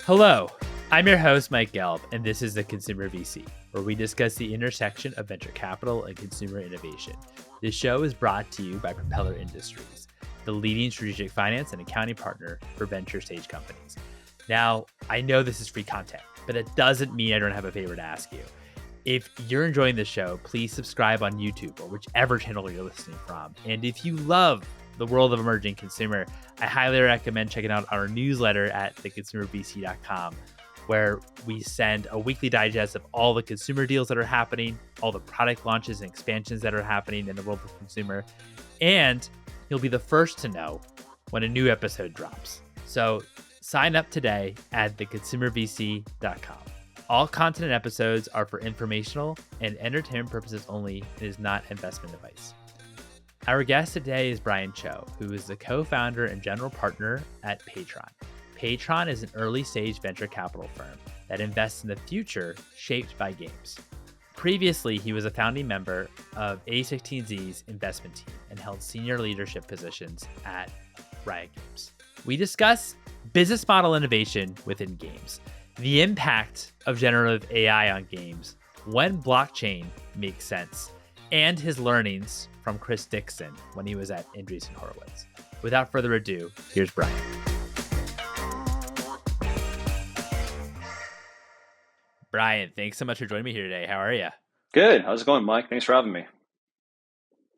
Hello, I'm your host, Mike Gelb, and this is the Consumer VC, where we discuss the intersection of venture capital and consumer innovation. This show is brought to you by Propeller Industries, the leading strategic finance and accounting partner for venture stage companies. Now, I know this is free content, but it doesn't mean I don't have a favor to ask you. If you're enjoying the show, please subscribe on YouTube or whichever channel you're listening from. And if you love the world of emerging consumer, I highly recommend checking out our newsletter at theconsumervc.com, where we send a weekly digest of all the consumer deals that are happening, all the product launches and expansions that are happening in the world of consumer, and you'll be the first to know when a new episode drops. So sign up today at theconsumervc.com. All content and episodes are for informational and entertainment purposes only and is not investment advice. Our guest today is Brian Cho, who is the co-founder and general partner at Patron. Patron is an early-stage venture capital firm that invests in the future shaped by games. Previously, he was a founding member of A16Z's investment team and held senior leadership positions at Riot Games. We discuss business model innovation within games, the impact of generative AI on games, when blockchain makes sense, and his learnings from Chris Dixon when he was at Andreessen Horowitz. Without further ado, here's Brian. Brian, thanks so much for joining me here today. How are you? Good. How's it going, Mike? Thanks for having me.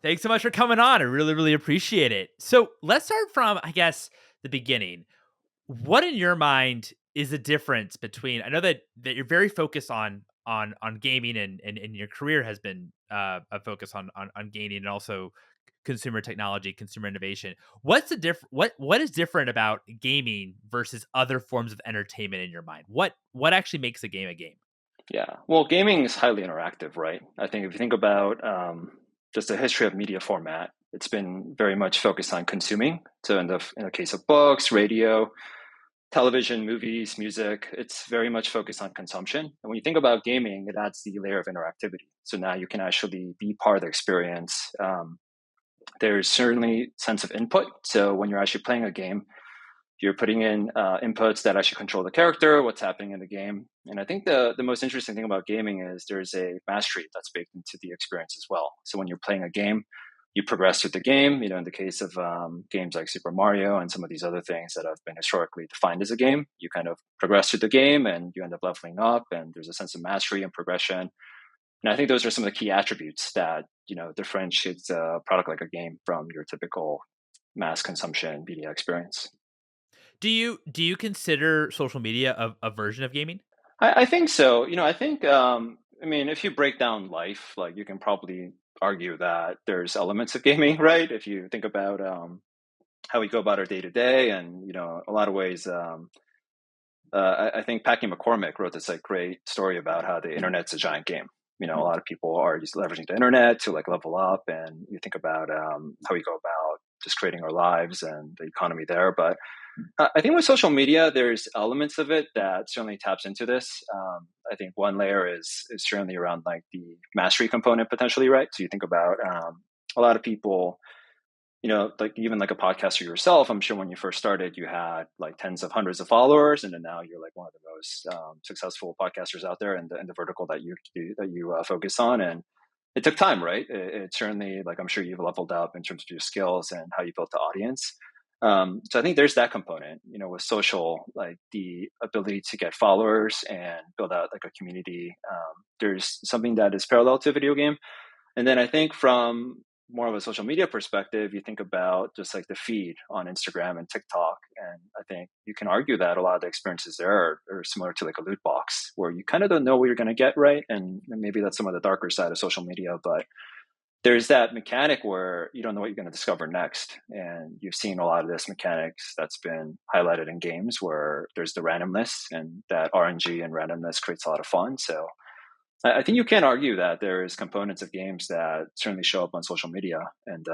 Thanks so much for coming on. I really, really appreciate it. So let's start from, I guess, the beginning. What in your mind is the difference between, I know that you're very focused on gaming and your career has been a focus on gaming and also consumer technology, consumer innovation. What's the what is different about gaming versus other forms of entertainment in your mind? What actually makes a game a game? Yeah. Well, gaming is highly interactive, right? I think if you think about just the history of media format, it's been very much focused on consuming. So in the case of books, radio, television, movies, music, it's very much focused on consumption. And when you think about gaming, it adds the layer of interactivity. So now you can actually be part of the experience. There's certainly sense of input. So when you're actually playing a game, you're putting in inputs that actually control the character, what's happening in the game. And I think the most interesting thing about gaming is there's a mastery that's baked into the experience as well. So when you're playing a game, you progress through the game. In the case of games like Super Mario and some of these other things that have been historically defined as a game, you kind of progress through the game and you end up leveling up, and there's a sense of mastery and progression. And I think those are some of the key attributes that differentiates a product like a game from your typical mass consumption media experience. Do you consider social media a version of gaming? I think so. I think if you break down life, like you can probably argue that there's elements of gaming, right? If you think about how we go about our day to day, and a lot of ways. I think Packy McCormick wrote this great story about how the internet's a giant game. A lot of people are just leveraging the internet to level up, and you think about how we go about just creating our lives and the economy there. But I think with social media, there's elements of it that certainly taps into this. I think one layer is certainly around the mastery component potentially, right? So you think about a lot of people, even a podcaster yourself. I'm sure when you first started, you had tens of hundreds of followers, and then now you're one of the most successful podcasters out there in the vertical that you focus on. And it took time, right? It certainly, I'm sure you've leveled up in terms of your skills and how you built the audience. So I think there's that component, with social, the ability to get followers and build out a community. There's something that is parallel to a video game. And then I think from more of a social media perspective, you think about just the feed on Instagram and TikTok. And I think you can argue that a lot of the experiences there are similar to a loot box where you kind of don't know what you're going to get, right? And maybe that's some of the darker side of social media, but there's that mechanic where you don't know what you're going to discover next. And you've seen a lot of this mechanics that's been highlighted in games where there's the randomness, and that RNG and randomness creates a lot of fun. So I think you can argue that there's components of games that certainly show up on social media, and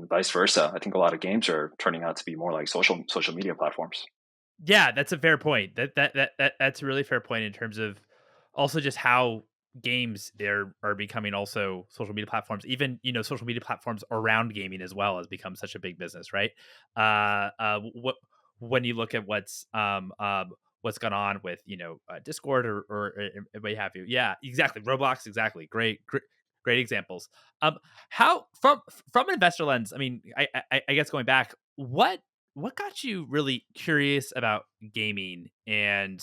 vice versa. I think a lot of games are turning out to be more like social media platforms. Yeah, that's a fair point. That's a really fair point in terms of also just how games there are becoming also social media platforms. Even social media platforms around gaming as well has become such a big business, right? when you look at what's gone on with Discord or what have you. Yeah, exactly. Roblox, exactly. Great examples. How from an investor lens, I mean, I guess going back, what got you really curious about gaming and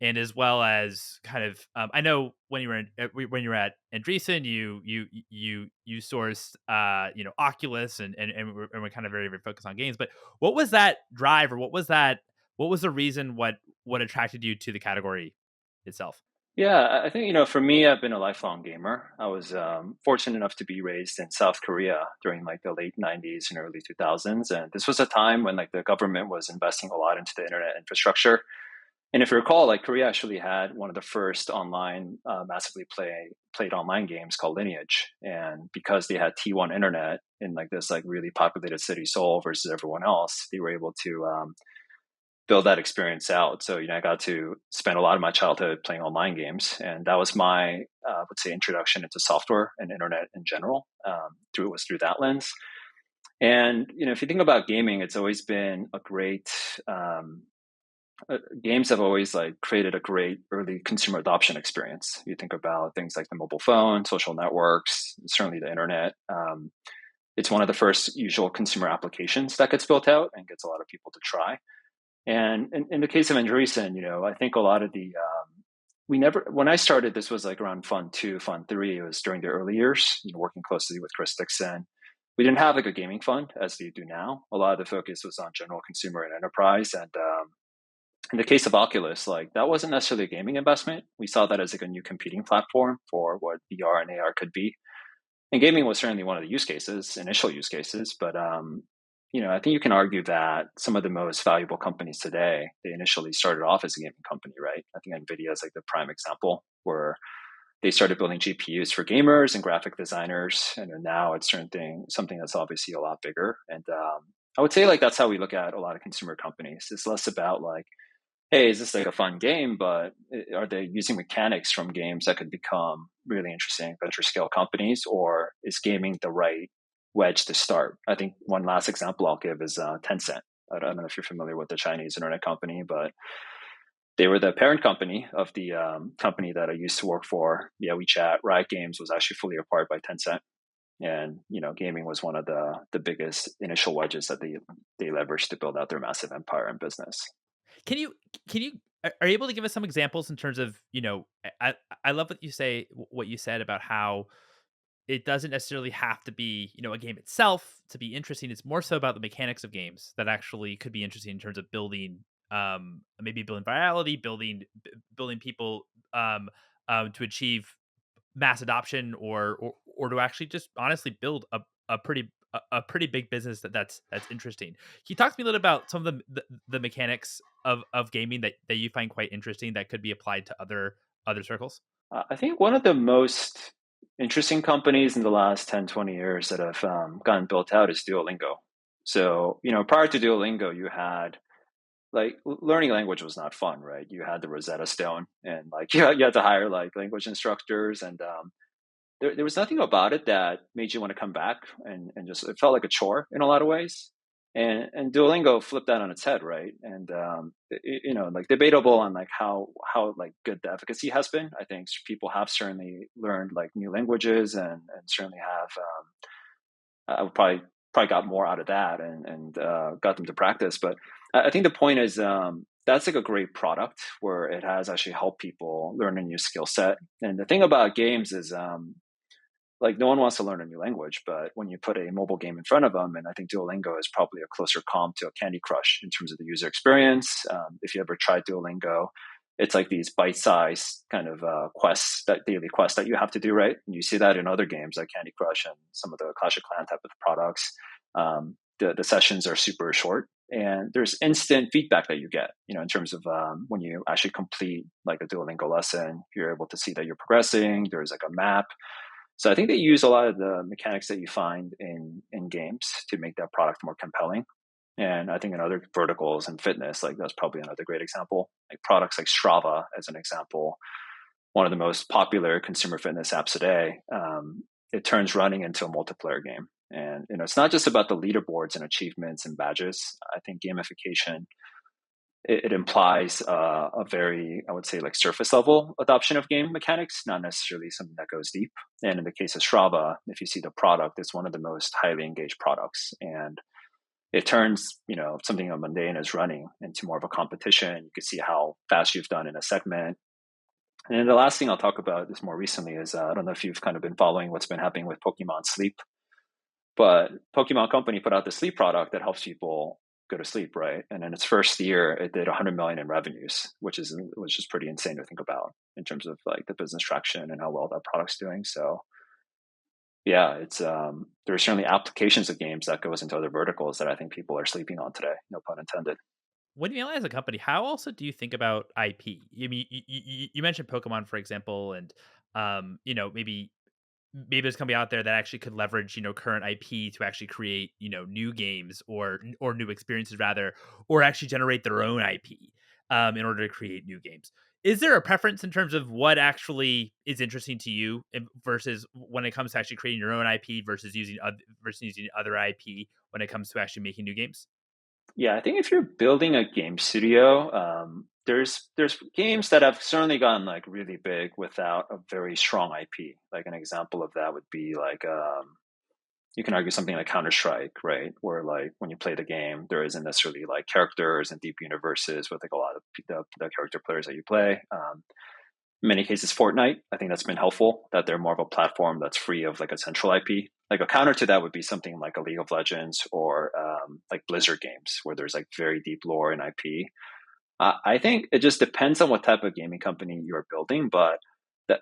as well as kind of I know when you were at Andreessen, you sourced Oculus and we're kind of very focused on games. But what was that drive, or what was the reason, what attracted you to the category itself? Yeah, I think, for me, I've been a lifelong gamer. I was fortunate enough to be raised in South Korea during like the late 90s and early 2000s. And this was a time when like the government was investing a lot into the internet infrastructure. And if you recall, like Korea actually had one of the first online massively played online games called Lineage. And because they had T1 internet in like this like really populated city, Seoul, versus everyone else, they were able to build that experience out. So, I got to spend a lot of my childhood playing online games. And that was my, let's say, introduction into software and internet in general. Through that lens. And, if you think about gaming, it's always been a great, games have always like created a great early consumer adoption experience. You think about things like the mobile phone, social networks, certainly the internet. It's one of the first usual consumer applications that gets built out and gets a lot of people to try. And in the case of Andreessen, I think a lot of the we never when I started, this was like around Fund 2, Fund 3. It was during the early years, working closely with Chris Dixon. We didn't have like a gaming fund as we do now. A lot of the focus was on general consumer and enterprise. And in the case of Oculus, like that wasn't necessarily a gaming investment. We saw that as like a new competing platform for what VR and AR could be. And gaming was certainly one of the initial use cases. But I think you can argue that some of the most valuable companies today, they initially started off as a gaming company, right? I think NVIDIA is like the prime example, where they started building GPUs for gamers and graphic designers, and now it's something that's obviously a lot bigger. And I would say like that's how we look at a lot of consumer companies. It's less about like, hey, is this like a fun game? But are they using mechanics from games that could become really interesting venture scale companies, or is gaming the right wedge to start? I think one last example I'll give is Tencent. I don't know if you're familiar with the Chinese internet company, but they were the parent company of the company that I used to work for. Yeah, WeChat. Riot Games was actually fully acquired by Tencent. And gaming was one of the biggest initial wedges that they leveraged to build out their massive empire and business. Can you can you are you able to give us some examples in terms of, I love what you said about how it doesn't necessarily have to be, a game itself to be interesting. It's more so about the mechanics of games that actually could be interesting in terms of building, maybe building virality, building people, to achieve mass adoption, or to actually just honestly build a pretty big business that's interesting. Can you talk to me a little about some of the mechanics of gaming that you find quite interesting that could be applied to other circles? I think one of the most interesting companies in the last 10, 20 years that have gotten built out is Duolingo. So, prior to Duolingo, you had like learning language was not fun, right? You had the Rosetta Stone, and like you had to hire like language instructors, and there was nothing about it that made you want to come back, and just it felt like a chore in a lot of ways. And Duolingo flipped that on its head, right? And like debatable on like how like good the efficacy has been. I think people have certainly learned like new languages, and certainly have I would probably got more out of that, and got them to practice. But I think the point is that's like a great product where it has actually helped people learn a new skill set. And the thing about games is like no one wants to learn a new language, but when you put a mobile game in front of them, and I think Duolingo is probably a closer comp to a Candy Crush in terms of the user experience. If you ever tried Duolingo, it's like these bite-sized kind of daily quests that you have to do, right? And you see that in other games like Candy Crush and some of the Clash of Clans type of products. The sessions are super short, and there's instant feedback that you get, in terms of when you actually complete like a Duolingo lesson, you're able to see that you're progressing. There's like a map. So I think they use a lot of the mechanics that you find in games to make that product more compelling. And I think in other verticals and fitness, like that's probably another great example. Like products like Strava, as an example, one of the most popular consumer fitness apps today. It turns running into a multiplayer game, and it's not just about the leaderboards and achievements and badges. I think gamification it implies a very, I would say, like surface level adoption of game mechanics, not necessarily something that goes deep. And in the case of Strava, if you see the product, it's one of the most highly engaged products, and it turns something mundane as running into more of a competition. You can see how fast you've done in a segment. And then the last thing I'll talk about is more recently is I don't know if you've kind of been following what's been happening with Pokemon Sleep, but Pokemon Company put out the sleep product that helps people go to sleep, right? And in its first year, it did 100 million in revenues, which is pretty insane to think about in terms of like the business traction and how well that product's doing. So yeah, it's there are certainly applications of games that goes into other verticals that I think people are sleeping on today. No pun intended. When you analyze a company, how also do you think about IP? I mean, you mentioned Pokemon, for example, and maybe there's a company out there that actually could leverage current IP to actually create new games or new experiences rather, or actually generate their own IP in order to create new games. Is there a preference in terms of what actually is interesting to you versus when it comes to actually creating your own IP versus using other IP when it comes to actually making new games? Yeah, I think if you're building a game studio, there's games that have certainly gotten like really big without a very strong IP. Like an example of that would be like you can argue something like Counter Strike, right? Where like when you play the game, there isn't necessarily like characters and deep universes with like a lot of the character players that you play. In many cases, Fortnite, I think that's been helpful that they're more of a platform that's free of like a central IP. Like a counter to that would be something like a League of Legends or like Blizzard games where there's like very deep lore and IP. I think it just depends on what type of gaming company you're building, but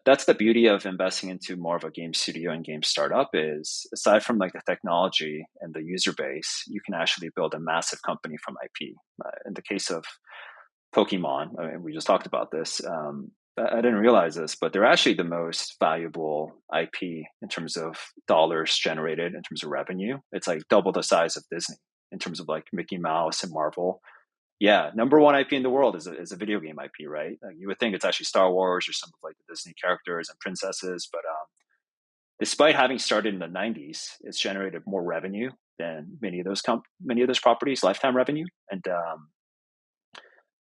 that's the beauty of investing into more of a game studio and game startup is aside from like the technology and the user base, you can actually build a massive company from IP. In the case of Pokemon, I mean, we just talked about this. I didn't realize this, but they're actually the most valuable IP in terms of dollars generated in terms of revenue. It's like double the size of Disney in terms of like Mickey Mouse and Marvel. Yeah, number one IP in the world is a video game IP, right? Like you would think it's actually Star Wars or some of like the Disney characters and princesses, but despite having started in the '90s, it's generated more revenue than many of those properties' lifetime revenue, and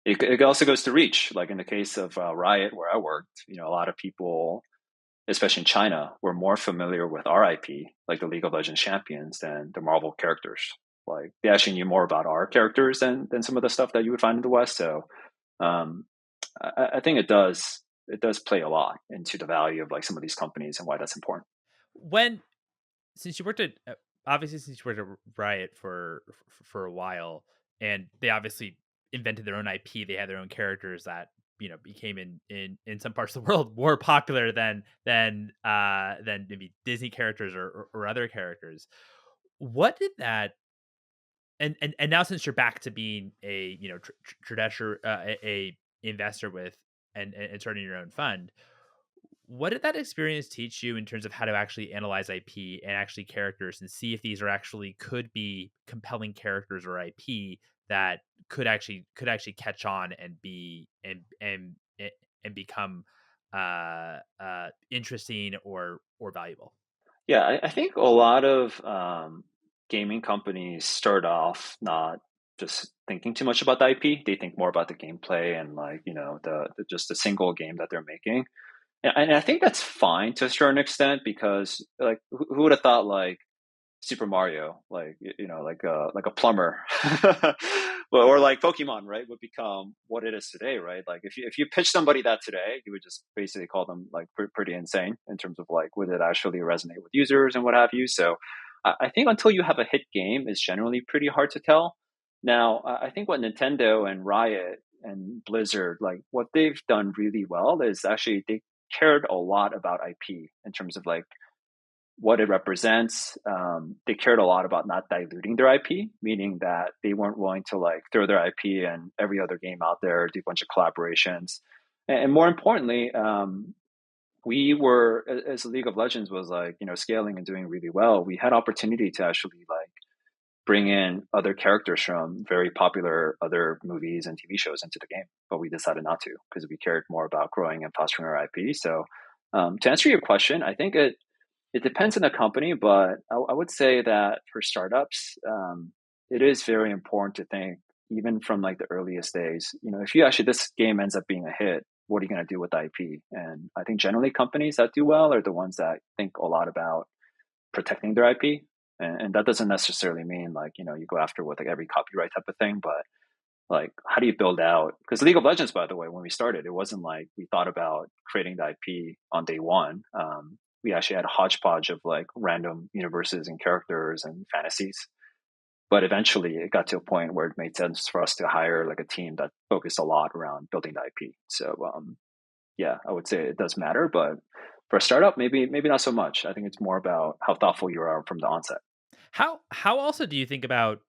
it also goes to reach. Like in the case of Riot, where I worked, a lot of people, especially in China, were more familiar with our IP, like the League of Legends champions, than the Marvel characters. Like they actually knew more about our characters than some of the stuff that you would find in the West. So um, I think it does play a lot into the value of like some of these companies and why that's important. When since you worked at obviously since you worked at Riot for a while, and they obviously invented their own IP, they had their own characters that became in some parts of the world more popular than maybe Disney characters or other characters. What did that and now since you're back to being a traditional a investor with and starting your own fund, what did that experience teach you in terms of how to actually analyze IP and actually characters and see if these are actually could be compelling characters or IP that could actually catch on and be and become interesting or valuable? Yeah, I think a lot of gaming companies start off not just thinking too much about the IP. They think more about the gameplay and like the just the single game that they're making. And I think that's fine to a certain extent because like who would have thought like Super Mario, like like a plumber, or like Pokemon, right, would become what it is today, right? Like if you pitch somebody that today, you would just basically call them like pretty insane in terms of like would it actually resonate with users and what have you. So I think until you have a hit game, is generally pretty hard to tell. Now I think what Nintendo and Riot and Blizzard, like what they've done really well is actually they cared a lot about IP in terms of like what it represents. They cared a lot about not diluting their IP, meaning that they weren't willing to like throw their IP and every other game out there, do a bunch of collaborations. And more importantly, we were as League of Legends was like scaling and doing really well. We had opportunity to actually like bring in other characters from very popular other movies and TV shows into the game, but we decided not to because we cared more about growing and fostering our IP. So to answer your question, I think it depends on the company, but I would say that for startups, it is very important to think even from like the earliest days, if you actually this game ends up being a hit, what are you going to do with IP? And I think generally companies that do well are the ones that think a lot about protecting their IP. And that doesn't necessarily mean like, you go after with like every copyright type of thing, but like how do you build out, because League of Legends, by the way, when we started, it wasn't like we thought about creating the IP on day one. We actually had a hodgepodge of like random universes and characters and fantasies, but eventually it got to a point where it made sense for us to hire like a team that focused a lot around building the IP. So yeah, I would say it does matter, but for a startup, maybe not so much. I think it's more about how thoughtful you are from the onset. How also do you think about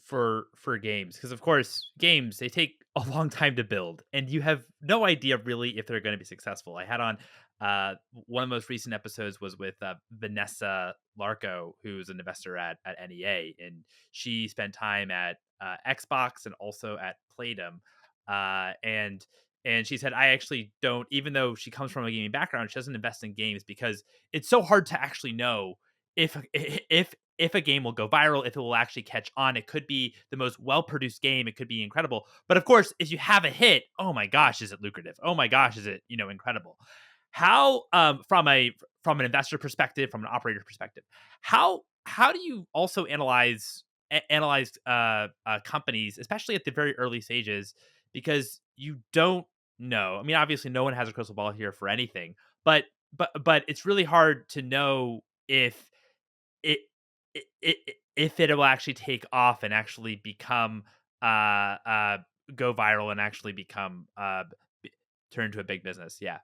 for games? Because of course, games, they take a long time to build, and you have no idea really if they're going to be successful. I had on one of the most recent episodes was with Vanessa Larco, who's an investor at NEA, and she spent time at Xbox and also at Playdom, and she said, I actually don't, even though she comes from a gaming background, she doesn't invest in games because it's so hard to actually know if a game will go viral, if it will actually catch on. It could be the most well-produced game, it could be incredible. But of course, if you have a hit, oh my gosh, is it lucrative? Oh my gosh, is it, incredible? How from an investor perspective, from an operator perspective, how do you also analyze companies, especially at the very early stages, because you don't know. I mean, obviously, no one has a crystal ball here for anything, but but it's really hard to know it, if it will actually take off and actually become uh uh go viral and actually become turn into a big business. Yeah.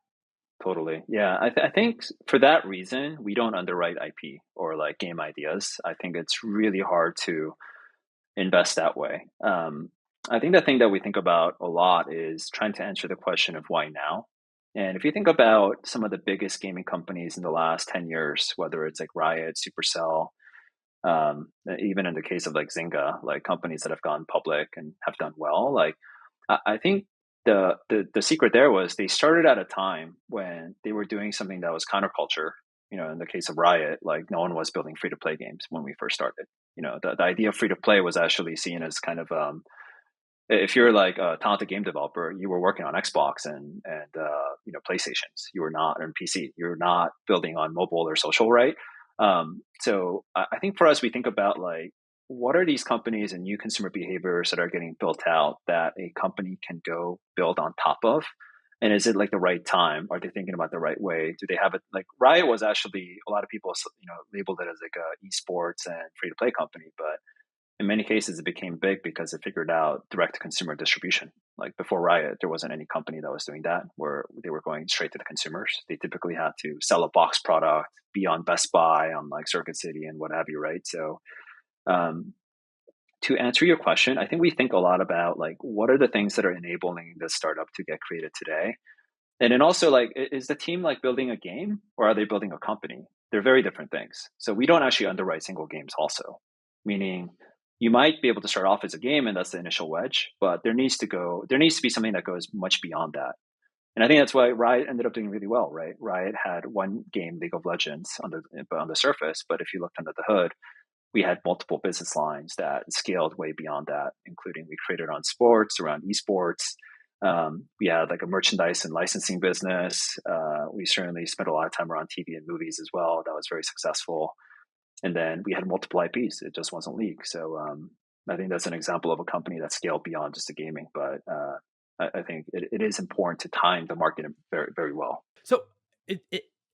Totally. Yeah. I think for that reason, we don't underwrite IP or like game ideas. I think it's really hard to invest that way. I think the thing that we think about a lot is trying to answer the question of why now. And if you think about some of the biggest gaming companies in the last 10 years, whether it's like Riot, Supercell, even in the case of like Zynga, like companies that have gone public and have done well, like I think the secret there was they started at a time when they were doing something that was counterculture. In the case of Riot, like no one was building free to play games when we first started. The idea of free to play was actually seen as kind of if you're like a talented game developer, you were working on Xbox and PlayStations. You were not on PC. You're not building on mobile or social, right? So I think for us, we think about like what are these companies and new consumer behaviors that are getting built out that a company can go build on top of, and is it like the right time? Are they thinking about the right way? Do they have it? Like Riot was actually a lot of people labeled it as like a esports and free to play company, but in many cases, it became big because it figured out direct to consumer distribution. Like before Riot, there wasn't any company that was doing that where they were going straight to the consumers. They typically had to sell a box product, be on Best Buy, on like Circuit City and what have you, right? So, um, to answer your question, I think we think a lot about like what are the things that are enabling this startup to get created today, and then also like is the team like building a game or are they building a company? They're very different things. So we don't actually underwrite single games also, meaning you might be able to start off as a game and that's the initial wedge, but there needs to be something that goes much beyond that. And I think that's why Riot ended up doing really well, right? Riot had one game, League of Legends, on the surface, but if you looked under the hood, we had multiple business lines that scaled way beyond that, including we created on sports, around esports. We had like a merchandise and licensing business. We certainly spent a lot of time around TV and movies as well. That was very successful. And then we had multiple IPs. It just wasn't League. So I think that's an example of a company that scaled beyond just the gaming. But I think it is important to time the market very, very well. So,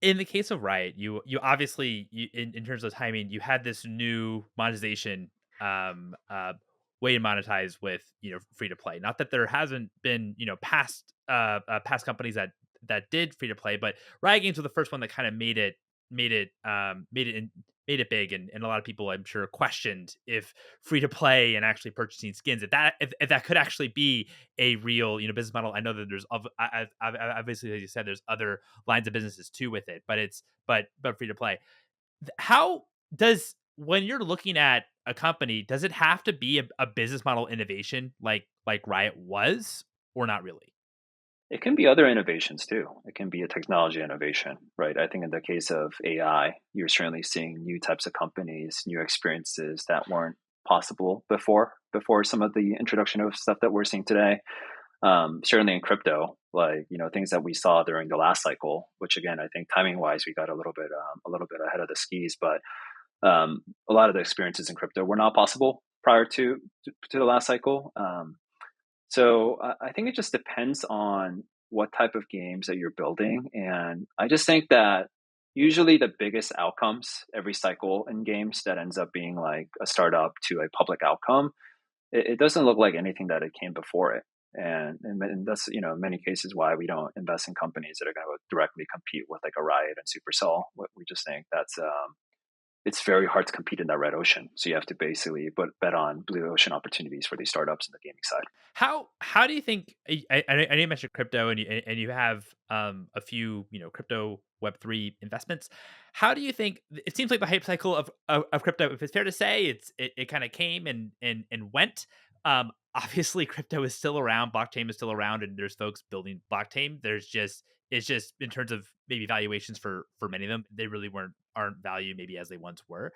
in the case of Riot, you obviously in terms of timing, you had this new monetization um uh way to monetize with free to play. Not that there hasn't been past companies that did free to play, but Riot Games was the first one that kind of made it big, and a lot of people, I'm sure, questioned if free to play and actually purchasing skins, if that could actually be a real business model. I know that there's obviously, as you said, there's other lines of businesses too with it, but it's but free to play. How does, when you're looking at a company, does it have to be a business model innovation like Riot was, or not really? It can be other innovations too. It can be a technology innovation, right? I think in the case of AI, you're certainly seeing new types of companies, new experiences that weren't possible before some of the introduction of stuff that we're seeing today. Certainly in crypto, like things that we saw during the last cycle, which again I think timing wise we got a little bit ahead of the skis, but a lot of the experiences in crypto were not possible prior to the last cycle. So I think it just depends on what type of games that you're building. And I just think that usually the biggest outcomes every cycle in games that ends up being like a startup to a public outcome, it doesn't look like anything that it came before it. And that's, in many cases why we don't invest in companies that are going to directly compete with like a Riot and Supercell. We just think that's it's very hard to compete in that red ocean. So you have to basically bet on blue ocean opportunities for these startups in the gaming side. How do you think? I know you mentioned crypto, and you have a few crypto Web3 investments. How do you think? It seems like the hype cycle of crypto, if it's fair to say, it kind of came and went. Obviously, crypto is still around, blockchain is still around, and there's folks building blockchain. It's just in terms of maybe valuations for many of them, they really aren't valued maybe as they once were.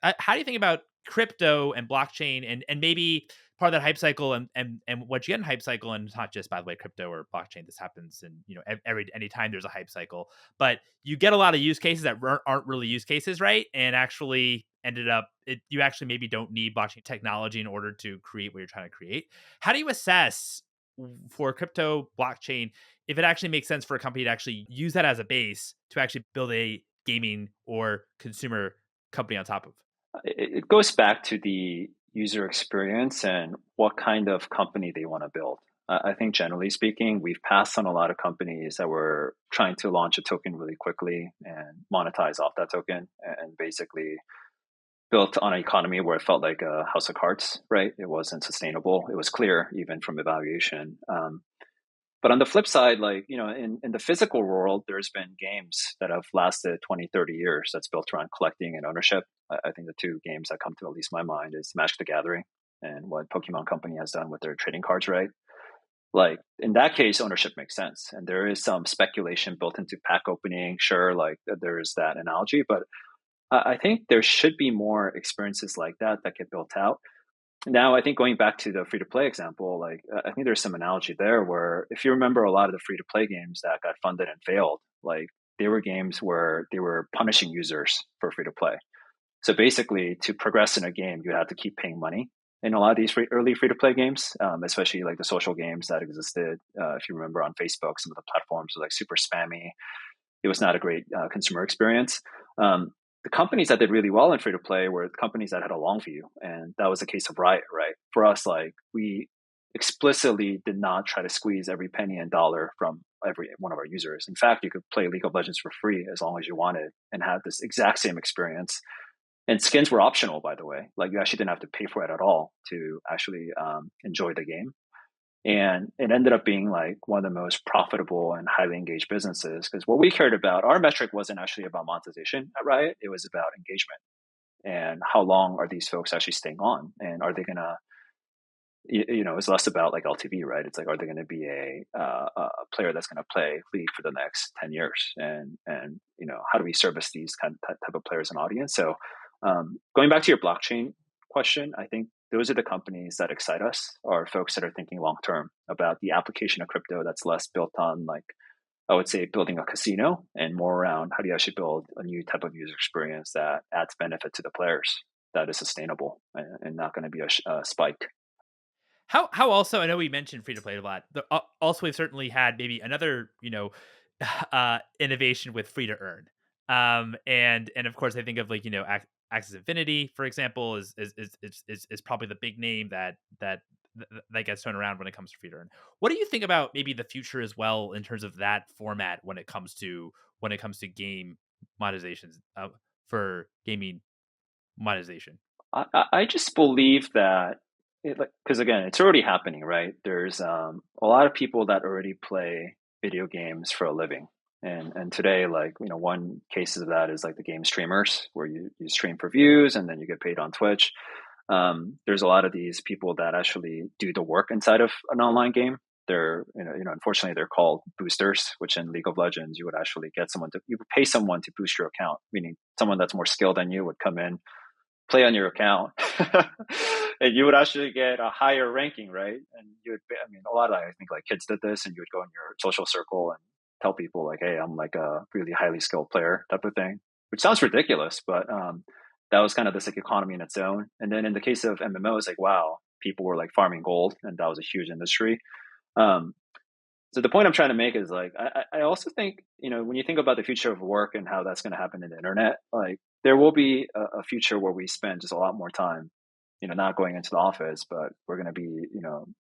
How do you think about crypto and blockchain and maybe part of that hype cycle and what you get in hype cycle, and it's not just, by the way, crypto or blockchain. This happens in anytime there's a hype cycle, but you get a lot of use cases that aren't really use cases, right? And actually you actually maybe don't need blockchain technology in order to create what you're trying to create. How do you assess for crypto blockchain if it actually makes sense for a company to actually use that as a base to actually build a gaming or consumer company on top of? It goes back to the user experience and what kind of company they want to build. I think generally speaking, we've passed on a lot of companies that were trying to launch a token really quickly and monetize off that token and basically built on an economy where it felt like a house of cards, right? It wasn't sustainable. It was clear even from evaluation. But on the flip side, like, in the physical world, there's been games that have lasted 20, 30 years that's built around collecting and ownership. I think the two games that come to at least my mind is Magic the Gathering and what Pokemon Company has done with their trading cards, right? Like in that case, ownership makes sense. And there is some speculation built into pack opening. Sure, like there is that analogy, but I think there should be more experiences like that get built out. Now, I think going back to the free to play example, like I think there's some analogy there where if you remember a lot of the free to play games that got funded and failed, like they were games where they were punishing users for free to play. So basically, to progress in a game, you had to keep paying money in a lot of these early free to play games, especially like the social games that existed. If you remember on Facebook, some of the platforms were like super spammy. It was not a great consumer experience. The companies that did really well in free to play were the companies that had a long view, and that was the case of Riot, right? For us, like we explicitly did not try to squeeze every penny and dollar from every one of our users. In fact, you could play League of Legends for free as long as you wanted and have this exact same experience. And skins were optional, by the way. Like you actually didn't have to pay for it at all to actually enjoy the game. And it ended up being like one of the most profitable and highly engaged businesses because what we cared about, our metric wasn't actually about monetization at Riot. It was about engagement and how long are these folks actually staying on? And are they going to, it's less about like LTV, right? It's like, are they going to be a player that's going to play League for the next 10 years? And how do we service these type of players and audience? So going back to your blockchain question, I think those are the companies that excite us, are folks that are thinking long term about the application of crypto that's less built on, like, I would say, building a casino and more around how do you actually build a new type of user experience that adds benefit to the players that is sustainable and not going to be a spike. How also, I know we mentioned free to play a lot. Also, we've certainly had maybe another innovation with free to earn. And of course, I think of like Axis Infinity, for example, is probably the big name that gets thrown around when it comes to free to earn. What do you think about maybe the future as well in terms of that format when it comes to game monetizations for gaming monetization? I just believe that because again, it's already happening, right? There's a lot of people that already play video games for a living. And today, like, one case of that is like the game streamers where you stream for views and then you get paid on Twitch. There's a lot of these people that actually do the work inside of an online game. They're, unfortunately, they're called boosters, which in League of Legends, you would actually you would pay someone to boost your account, meaning someone that's more skilled than you would come in, play on your account, and you would actually get a higher ranking, right? And you would, I mean, a lot of I think like kids did this, and you would go in your social circle and tell people like, "Hey, I'm like a really highly skilled player," type of thing, which sounds ridiculous, but that was kind of this like economy in its own. And then in the case of MMOs, like wow, people were like farming gold, and that was a huge industry. Um, so the point I'm trying to make is like I also think when you think about the future of work and how that's going to happen in the internet, like there will be a future where we spend just a lot more time, not going into the office, but we're going to be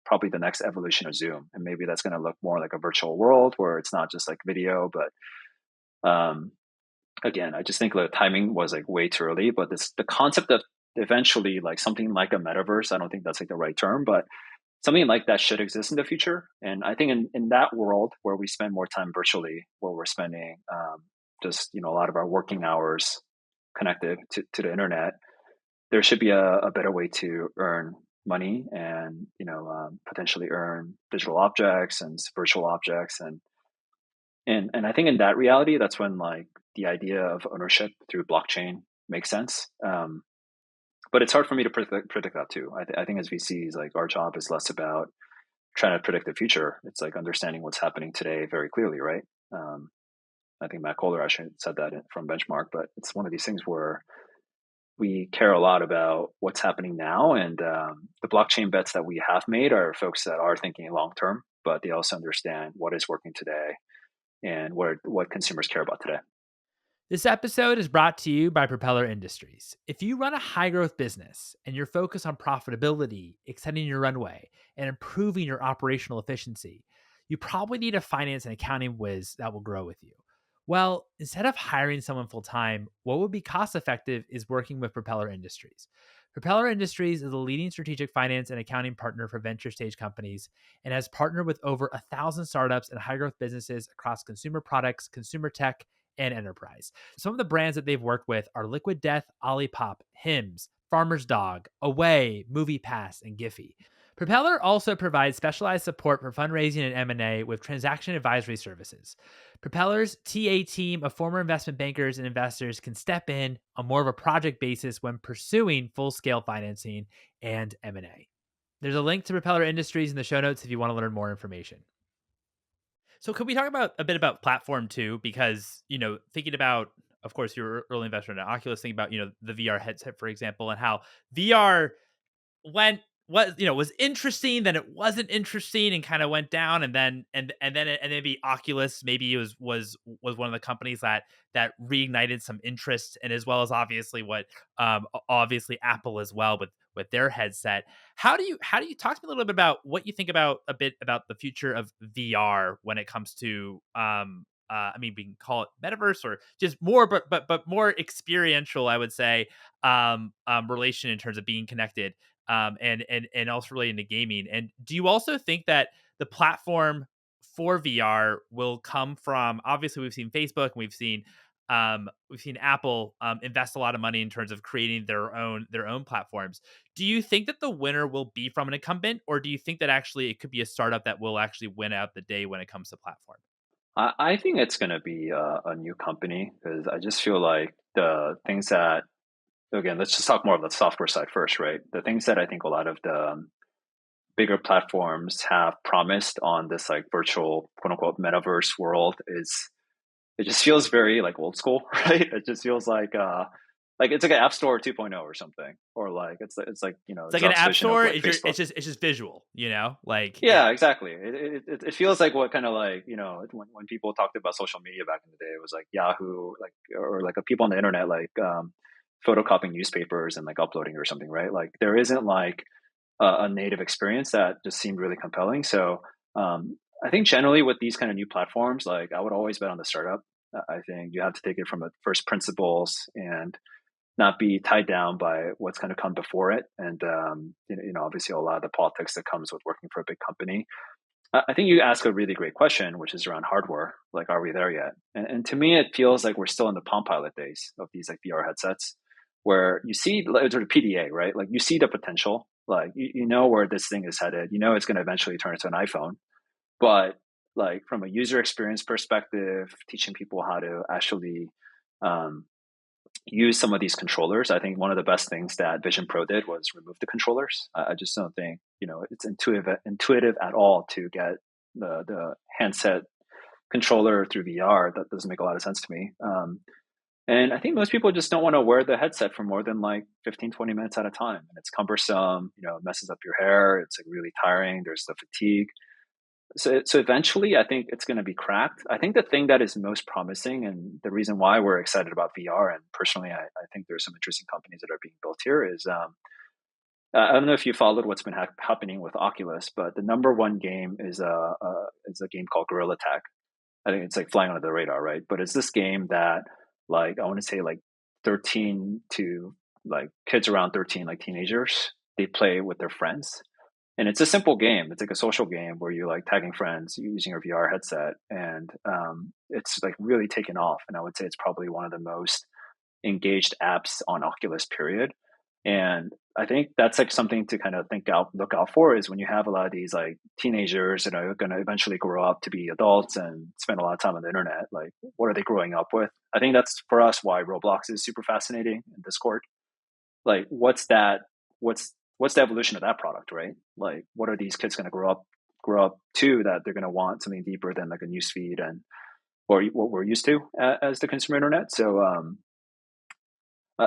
probably the next evolution of Zoom, and maybe that's going to look more like a virtual world where it's not just like video, but again, I just think the timing was like way too early. But the concept of eventually like something like a metaverse, I don't think that's like the right term, but something like that should exist in the future. And I think in that world where we spend more time virtually, where we're spending just a lot of our working hours connected to the internet, there should be a better way to earn money and potentially earn digital objects and virtual objects and I think in that reality, that's when like the idea of ownership through blockchain makes sense. But it's hard for me to predict that too. I think as VCs, like our job is less about trying to predict the future. It's like understanding what's happening today very clearly, right? I think Matt Kohler actually said that from Benchmark, but it's one of these things where we care a lot about what's happening now, and the blockchain bets that we have made are folks that are thinking long term, but they also understand what is working today and what consumers care about today. This episode is brought to you by Propeller Industries. If you run a high growth business and you're focused on profitability, extending your runway, and improving your operational efficiency, you probably need a finance and accounting whiz that will grow with you. Well, instead of hiring someone full time, what would be cost effective is working with Propeller Industries. Propeller Industries is a leading strategic finance and accounting partner for venture stage companies and has partnered with over 1,000 startups and high growth businesses across consumer products, consumer tech, and enterprise. Some of the brands that they've worked with are Liquid Death, Olipop, Hims, Farmer's Dog, Away, MoviePass, and Giphy. Propeller also provides specialized support for fundraising and M&A with transaction advisory services. Propeller's TA team of former investment bankers and investors can step in on more of a project basis when pursuing full-scale financing and M&A. There's a link to Propeller Industries in the show notes if you want to learn more information. So could we talk about a bit about platform too? Because, thinking about, of course, your early investor in Oculus, thinking about, the VR headset, for example, and how VR went was interesting, then it wasn't interesting and kind of went down, and then maybe Oculus maybe was one of the companies that reignited some interest, and as well as obviously obviously Apple as well with their headset. How do you talk to me a little bit about what you think about the future of VR when it comes to we can call it metaverse or just more, but more experiential, I would say, relation in terms of being connected, and also relating to gaming. And do you also think that the platform for VR will come from? Obviously, we've seen Facebook and we've seen Apple invest a lot of money in terms of creating their own platforms. Do you think that the winner will be from an incumbent, or do you think that actually it could be a startup that will actually win out the day when it comes to platform? I think it's going to be a new company because I just feel like the things that, again, let's just talk more of the software side first, right? The things that I think a lot of the bigger platforms have promised on this like virtual quote unquote metaverse world is it just feels very like old school, right? It just feels like it's like an App Store 2.0 or something, or like it's like It's like an Zuck's app vision of store. like Facebook. It's just visual, like Yeah, exactly. It feels like what kind of like when people talked about social media back in the day, it was like Yahoo, like or like people on the internet like photocopying newspapers and like uploading or something, right? Like there isn't like a native experience that just seemed really compelling. So I think generally with these kind of new platforms, like I would always bet on the startup. I think you have to take it from a first principles and not be tied down by what's going to come before it. And, obviously a lot of the politics that comes with working for a big company. I think you ask a really great question, which is around hardware. Like, are we there yet? And to me, it feels like we're still in the Palm Pilot days of these like VR headsets where you see sort of PDA, right? Like you see the potential, like, you know where this thing is headed, it's going to eventually turn into an iPhone, but like from a user experience perspective, teaching people how to actually, um, use some of these controllers. I think one of the best things that Vision Pro did was remove the controllers. I just don't think it's intuitive at all to get the handset controller through VR. That doesn't make a lot of sense to me. And I think most people just don't want to wear the headset for more than like 15, 20 minutes at a time. And it's cumbersome, it messes up your hair. It's like really tiring. There's the fatigue. So eventually, I think it's going to be cracked. I think the thing that is most promising, and the reason why we're excited about VR, and personally, I think there's some interesting companies that are being built here, is I don't know if you followed what's been happening with Oculus, but the number one game is a game called Gorilla Tag. I think it's like flying under the radar, right? But it's this game that, like, I want to say like 13 to like kids around 13, like teenagers, they play with their friends. And it's a simple game. It's like a social game where you're like tagging friends using your VR headset. And it's like really taken off. And I would say it's probably one of the most engaged apps on Oculus, period. And I think that's like something to kind of look out for is when you have a lot of these like teenagers that are going to eventually grow up to be adults and spend a lot of time on the internet. Like, what are they growing up with? I think that's for us why Roblox is super fascinating in Discord. Like, what's that? What's the evolution of that product, right? Like, what are these kids going to grow up to that they're going to want something deeper than like a newsfeed and or what we're used to as the consumer internet. So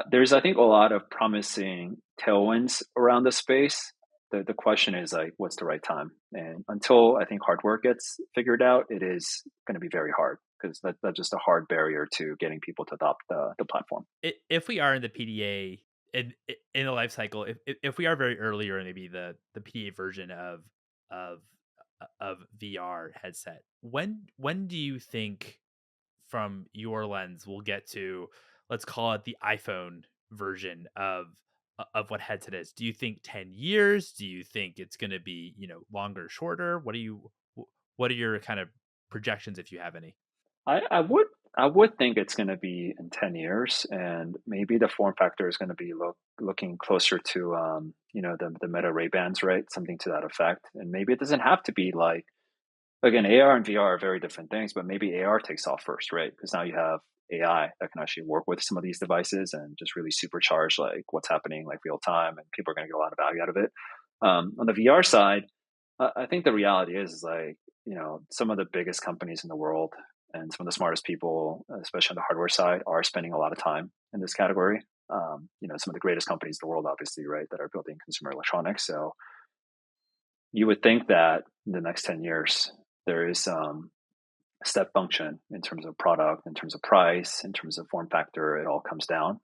there's, I think, a lot of promising tailwinds around the space. The question is like, what's the right time? And until I think hardware gets figured out, it is going to be very hard because that's just a hard barrier to getting people to adopt the platform. If we are in the PDA in the life cycle, if we are very early or maybe the PDA version of of VR headset, when do you think from your lens we'll get to, let's call it the iPhone version of what headset is? Do you think 10 years? Do you think it's going to be, longer, shorter? What are your kind of projections if you have any? I would think it's going to be in 10 years, and maybe the form factor is going to be looking closer to the Meta Ray Bans, right? Something to that effect. And maybe it doesn't have to be like, again, AR and VR are very different things, but maybe AR takes off first, right? Because now you have AI that can actually work with some of these devices and just really supercharge like what's happening like real time, and people are going to get a lot of value out of it. On the VR side, I think the reality is like, some of the biggest companies in the world and some of the smartest people, especially on the hardware side, are spending a lot of time in this category. Some of the greatest companies in the world, obviously, right, that are building consumer electronics. So you would think that in the next 10 years, there is some step function in terms of product, in terms of price, in terms of form factor. It all comes down.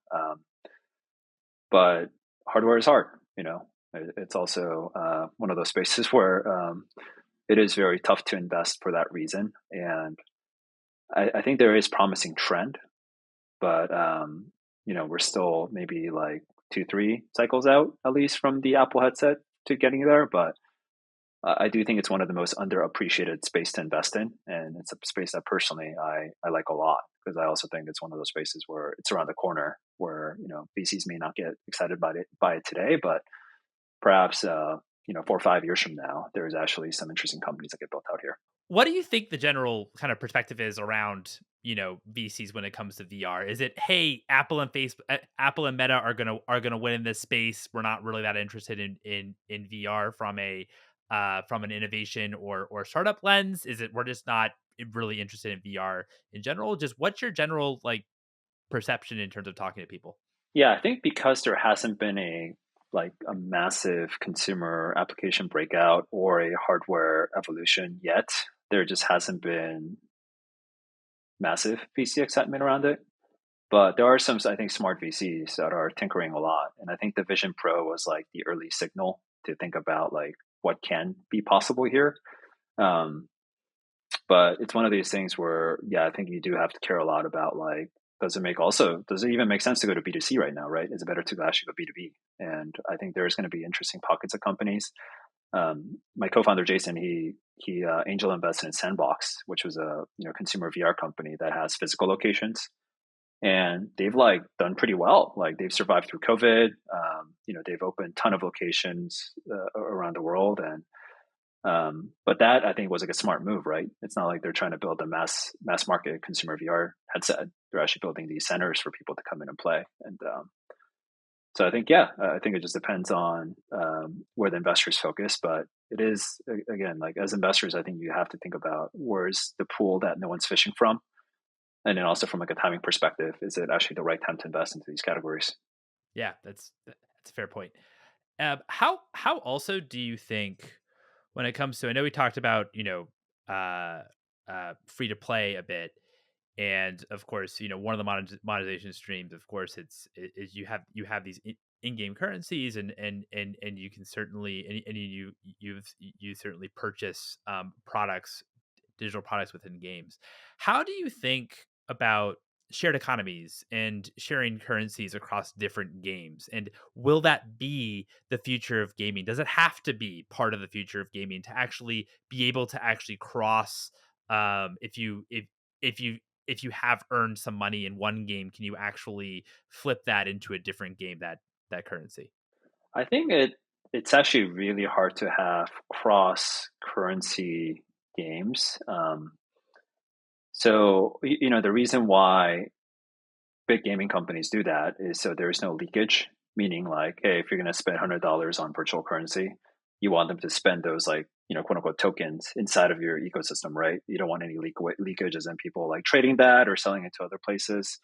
But hardware is hard. It's also one of those spaces where it is very tough to invest for that reason. And I think there is promising trend, but we're still maybe like 2-3 cycles out at least from the Apple headset to getting there. But I do think it's one of the most underappreciated space to invest in, and it's a space that personally I like a lot because I also think it's one of those spaces where it's around the corner where VCs may not get excited by it today, but perhaps 4 or 5 years from now, there's actually some interesting companies that get built out here. What do you think the general kind of perspective is around, VCs when it comes to VR? Is it, hey, Apple and Meta are gonna win in this space. We're not really that interested in VR from an innovation or startup lens? Is it we're just not really interested in VR in general? Just what's your general like perception in terms of talking to people? Yeah, I think because there hasn't been a massive consumer application breakout or a hardware evolution yet, there just hasn't been massive VC excitement around it. But there are some, I think, smart VCs that are tinkering a lot. And I think the Vision Pro was like the early signal to think about like what can be possible here. Um, but it's one of these things where, yeah, I think you do have to care a lot about like, does it even make sense to go to B2C right now, right? Is it better to actually go B2B? And I think there's going to be interesting pockets of companies. My co-founder Jason, he angel invested in Sandbox, which was a consumer VR company that has physical locations, and they've like done pretty well. Like they've survived through COVID. They've opened a ton of locations around the world, and But that I think was like a smart move, right? It's not like they're trying to build a mass market consumer VR headset. They're actually building these centers for people to come in and play. And so I think, yeah, I think it just depends on where the investors focus. But it is, again, like as investors, I think you have to think about where's the pool that no one's fishing from. And then also from like a timing perspective, is it actually the right time to invest into these categories? Yeah, that's a fair point. How also do you think when it comes to, I know we talked about, uh, free to play a bit, and of course, one of the monetization streams, of course, is you have these in-game currencies, and you can certainly, and you certainly purchase products, digital products within games. How do you think about shared economies and sharing currencies across different games? And will that be the future of gaming? Does it have to be part of the future of gaming to actually be able to actually cross, if you have earned some money in one game, can you actually flip that into a different game, that currency? I think it's actually really hard to have cross currency games. The reason why big gaming companies do that is so there's no leakage, meaning like, hey, if you're going to spend $100 on virtual currency, you want them to spend those like, quote unquote tokens inside of your ecosystem, right? You don't want any leakages and people like trading that or selling it to other places.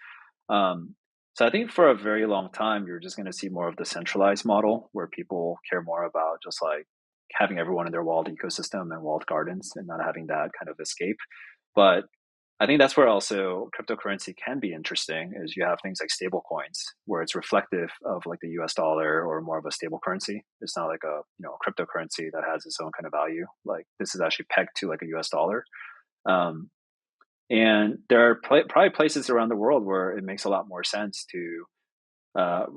Um, so I think for a very long time, you're just going to see more of the centralized model where people care more about just like having everyone in their walled ecosystem and walled gardens and not having that kind of escape. But I think that's where also cryptocurrency can be interesting is you have things like stable coins where it's reflective of like the US dollar or more of a stable currency. It's not like a, cryptocurrency that has its own kind of value. Like this is actually pegged to like a US dollar. Um, and there are probably places around the world where it makes a lot more sense to,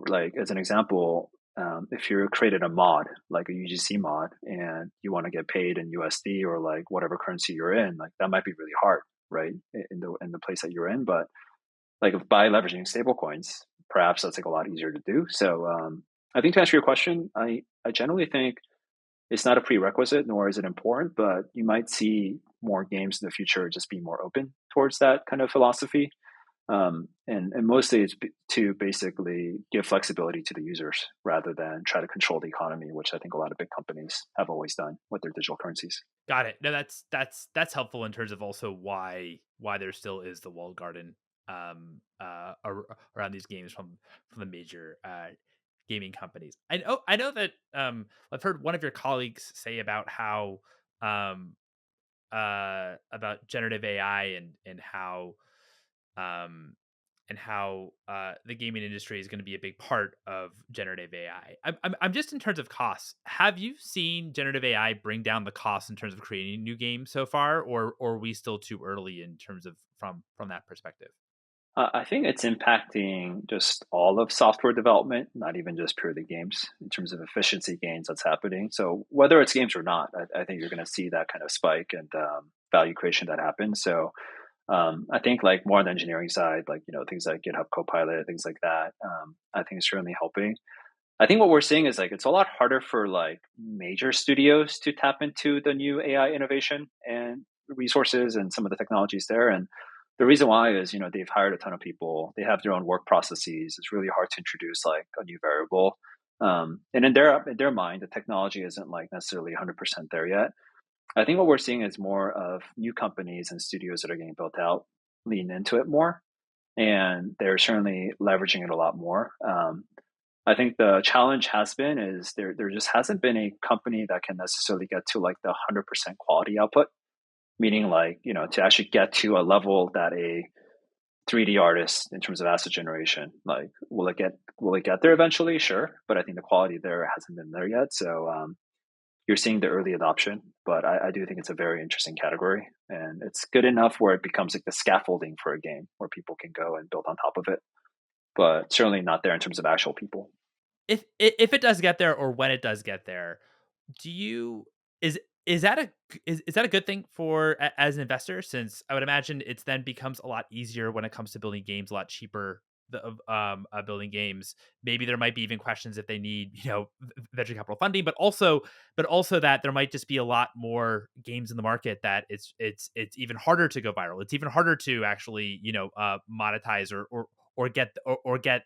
like as an example, if you created a mod, like a UGC mod, and you want to get paid in USD or like whatever currency you're in, like that might be really hard, right, in the place that you're in. But like by leveraging stable coins, perhaps that's like a lot easier to do. So I think to answer your question, I generally think it's not a prerequisite, nor is it important, but you might see more games in the future just be more open towards that kind of philosophy. And mostly it's to basically give flexibility to the users rather than try to control the economy, which I think a lot of big companies have always done with their digital currencies. Got it. No, that's helpful in terms of also why there still is the walled garden around these games from the major gaming companies. I know that I've heard one of your colleagues say about how um about generative AI, um and how the gaming industry is going to be a big part of generative AI. I'm just in terms of costs. Have you seen generative AI bring down the cost in terms of creating new games so far, or are we still too early in terms of from that perspective? I think it's impacting just all of software development, not even just purely games, in terms of efficiency gains that's happening. So whether it's games or not, I think you're going to see that kind of spike and value creation that happens. So I think like more on the engineering side, like things like GitHub Copilot, things like that. I think it's certainly helping. I think what we're seeing is like it's a lot harder for like major studios to tap into the new AI innovation and resources and some of the technologies there. And the reason why is they've hired a ton of people. They have their own work processes. It's really hard to introduce like a new variable. And in their mind, the technology isn't like necessarily 100% there yet. I think what we're seeing is more of new companies and studios that are getting built out lean into it more, and they're certainly leveraging it a lot more. I think the challenge has been is there just hasn't been a company that can necessarily get to like the 100% quality output, meaning like to actually get to a level that a 3D artist in terms of asset generation, like will it get there eventually? Sure, but I think the quality there hasn't been there yet. So you're seeing the early adoption, but I do think it's a very interesting category, and it's good enough where it becomes like the scaffolding for a game where people can go and build on top of it, but certainly not there in terms of actual people. If it does get there, or when it does get there, do you is that is that a good thing for as an investor? Since I would imagine it's then becomes a lot easier when it comes to building games a lot cheaper building games. Maybe there might be even questions if they need, venture capital funding, but also that there might just be a lot more games in the market that it's even harder to go viral. It's even harder to actually, monetize or get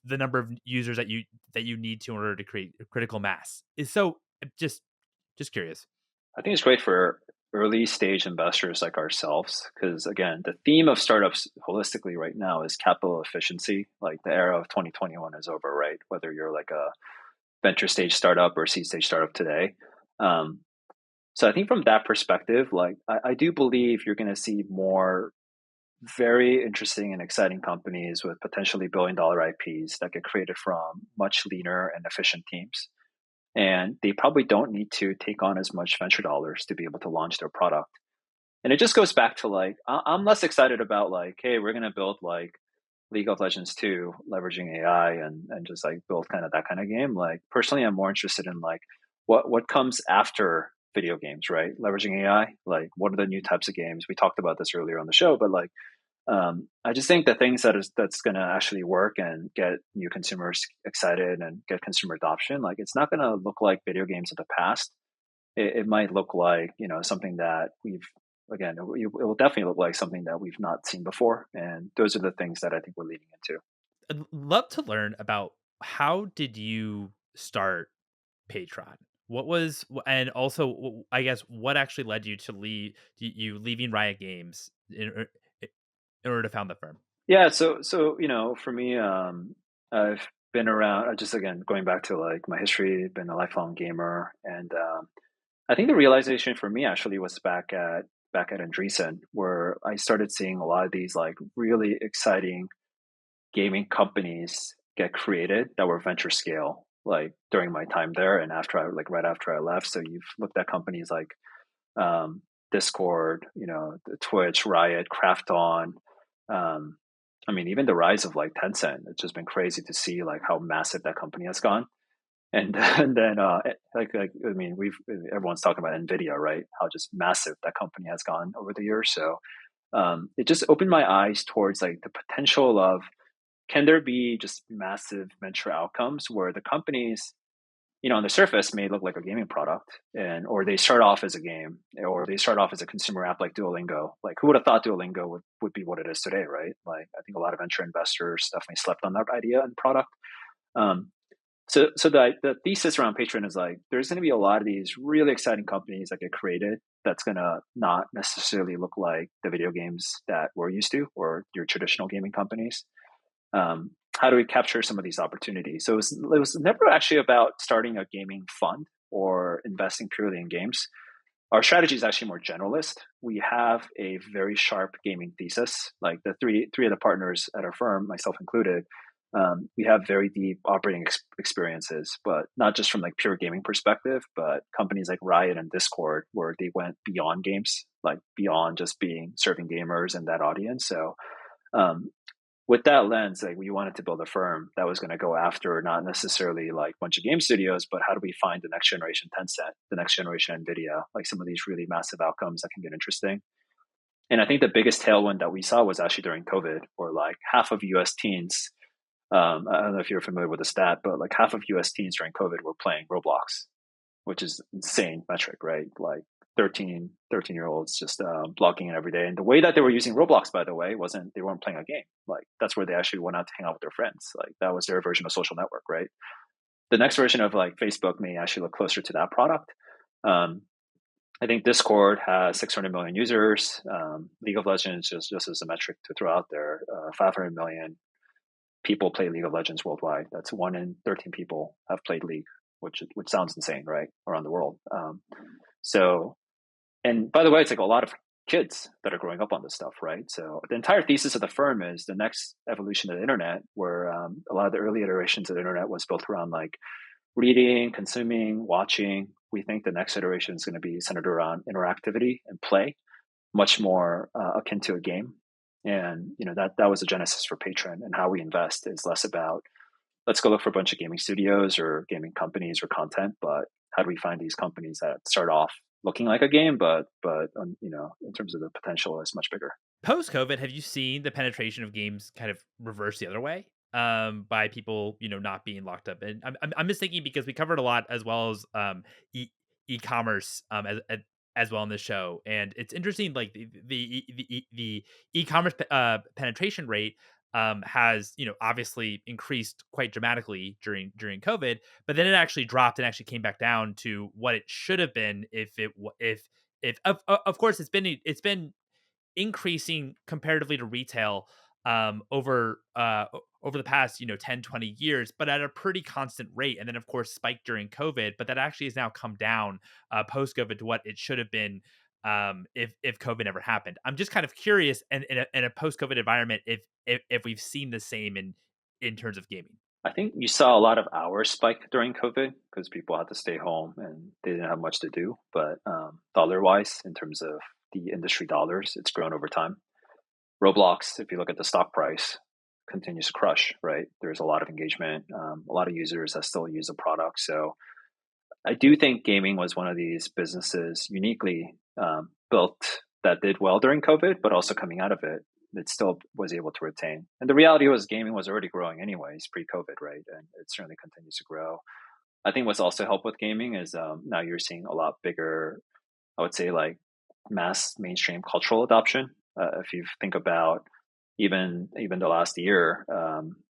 the number of users that you need to in order to create a critical mass. Is so just curious. I think it's great for early stage investors like ourselves because, again, the theme of startups holistically right now is capital efficiency. Like the era of 2021 is over, right? Whether you're like a venture stage startup or seed stage startup today. Um, so I think from that perspective, like I do believe you're going to see more very interesting and exciting companies with potentially billion-dollar IPs that get created from much leaner and efficient teams. And they probably don't need to take on as much venture dollars to be able to launch their product. And it just goes back to like, I'm less excited about like, hey, we're going to build like League of Legends 2, leveraging AI and just like build kind of that kind of game. Like personally, I'm more interested in like what comes after video games, right? Leveraging AI, like what are the new types of games? We talked about this earlier on the show, but like I just think the things that's going to actually work and get new consumers excited and get consumer adoption, like it's not going to look like video games of the past. It might look like something that it will definitely look like something that we've not seen before, and those are the things that I think we're leading into. I'd love to learn about how did you start Patron? What was and also I guess what actually led you to you leaving Riot Games in order to found the firm? Yeah, so for me, I've been around. Just again going back to like my history, been a lifelong gamer, and I think the realization for me actually was back at Andreessen, where I started seeing a lot of these like really exciting gaming companies get created that were venture scale, like during my time there and after right after I left. So you've looked at companies like Discord, the Twitch, Riot, Craft On. Um, I mean, even the rise of like Tencent. It's just been crazy to see like how massive that company has gone. And and then like I mean, everyone's talking about Nvidia, right? How just massive that company has gone over the years. So it just opened my eyes towards like the potential of can there be just massive venture outcomes where the companies, on the surface may look like a gaming product or they start off as a game or they start off as a consumer app like Duolingo. Like who would have thought Duolingo would be what it is today, right? Like I think a lot of venture investors definitely slept on that idea and product. Um, so the thesis around Patreon is like there's going to be a lot of these really exciting companies that get created that's going to not necessarily look like the video games that we're used to or your traditional gaming companies. How do we capture some of these opportunities? So it was never actually about starting a gaming fund or investing purely in games. Our strategy is actually more generalist. We have a very sharp gaming thesis. Like the three of the partners at our firm, myself included, we have very deep operating experiences, but not just from like pure gaming perspective, but companies like Riot and Discord, where they went beyond games, like beyond just being serving gamers and that audience. So um, with that lens, like we wanted to build a firm that was going to go after not necessarily like a bunch of game studios, but how do we find the next generation Tencent, the next generation Nvidia, like some of these really massive outcomes that can get interesting. And I think the biggest tailwind that we saw was actually during COVID, where like half of US teens, I don't know if you're familiar with the stat, but like half of US teens during COVID were playing Roblox, which is insane metric, right? Like 13 year olds just blogging it every day. And the way that they were using Roblox, by the way, they weren't playing a game. Like that's where they actually went out to hang out with their friends. Like that was their version of social network, right? The next version of like Facebook may actually look closer to that product. Um, I think Discord has 600 million users. League of Legends, just as a metric to throw out there, 500 million people play League of Legends worldwide. That's 1 in 13 people have played League, which sounds insane, right? Around the world. So and by the way, it's like a lot of kids that are growing up on this stuff, right? So the entire thesis of the firm is the next evolution of the internet, where a lot of the early iterations of the internet was built around like reading, consuming, watching. We think the next iteration is going to be centered around interactivity and play, much more akin to a game. And that was the genesis for Patron, and how we invest is less about let's go look for a bunch of gaming studios or gaming companies or content, but how do we find these companies that start off looking like a game, but in terms of the potential is much bigger. Post COVID, have you seen the penetration of games kind of reverse the other way? By people, not being locked up. And I'm just thinking because we covered a lot as well as e e-commerce as well in the show, and it's interesting. Like the e-commerce penetration rate has obviously increased quite dramatically during COVID, but then it actually dropped and actually came back down to what it should have been if of course it's been increasing comparatively to retail over the past 10-20 years, but at a pretty constant rate, and then of course spiked during COVID, but that actually has now come down post COVID to what it should have been if COVID never happened. I'm just kind of curious in a post COVID environment if we've seen the same in terms of gaming. I think you saw a lot of hours spike during COVID because people had to stay home and they didn't have much to do. But dollar wise, in terms of the industry dollars, it's grown over time. Roblox, if you look at the stock price, continues to crush, right? There's a lot of engagement, a lot of users that still use the product. So I do think gaming was one of these businesses uniquely built that did well during COVID, but also coming out of it, it still was able to retain. And the reality was gaming was already growing anyways pre-COVID, right? And it certainly continues to grow. I think what's also helped with gaming is now you're seeing a lot bigger, I would say, like mass mainstream cultural adoption. If you think about even the last year,